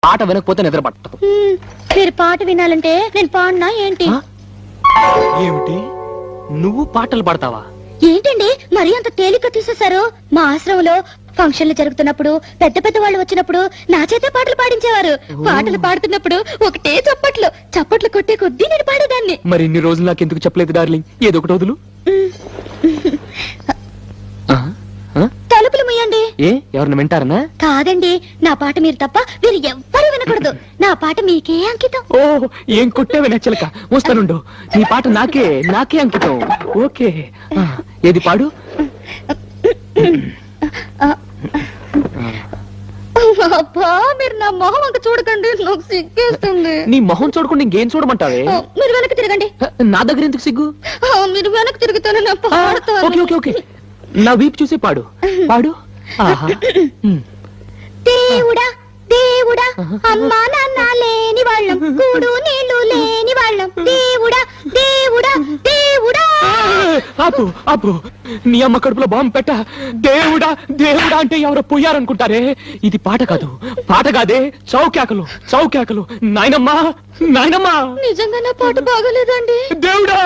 పాట వినకపోతే నిద్ర పట్టదు. మీరు పాట వినాలంటే నేను పాడినా ఏంటి? ఏమిటి, నువ్వు పాటలు పాడతావా? ఏంటండి మరి అంత తేలిక తీసేశారు? మా ఆశ్రమంలో ఫంక్షన్లు జరుగుతున్నప్పుడు పెద్ద పెద్ద వాళ్ళు వచ్చినప్పుడు నా చేతే పాటలు పాడించేవారు. పాటలు పాడుతున్నప్పుడు ఒకటే చప్పట్లు చప్పట్లు కొట్టే కొద్దీ నేను పాడేదాన్ని. మరి ఇన్ని రోజులు నాకు ఎందుకు చెప్పలేదు డార్లింగ్? ఏదో ఒకటి వదులు. తలుపులు ముయ్యండి. ఏ ఎవరిని వింటారనా? కాదండి, నా పాట మీరు తప్ప మీరు ఎవ్వరూ వినకూడదు. నా పాట మీకే అంకితం. ఓ ఏం కొట్టేవి నచ్చలక. వస్తానుండు, నీ పాట నాకే నాకే అంకితం. ఓకే, ఏది పాడు. అబ్బా, మీరు నా మొహం అంక చూడకండి, నాకు సిగ్గేస్తుంది. నీ మొహం చూడకుండా ఇంకేం చూడమంటావే? మీరు వెనక్కి తిరగండి. నా దగ్గర ఎందుకు సిగ్గు? మీరు వెనక్కి తిరుగుతాను, నా పాడతాను. ఓకే ఓకే ఓకే, నా వీపు చూసి పాడు పాడు. ఆహా. దేవుడా దేవుడా, అమ్మా నాన్న లేని వాళ్ళం, కూడు నీళ్లు లేని వాళ్ళం, దేవుడా దేవుడా దేవుడా. ఆపు ఆపు, నీ అమ్మ కడుపులో బాంబు పెట్ట. దేవుడా దేవుడా అంటే ఎవరో పోయారనుకుంటారే. ఇది పాట కాదు, పాట కాదే, చౌకేకలు చౌకేకలు. నాయనమ్మా నాయనమ్మా, నిజంగా నా పాట బాగోలేదండి. దేవుడా.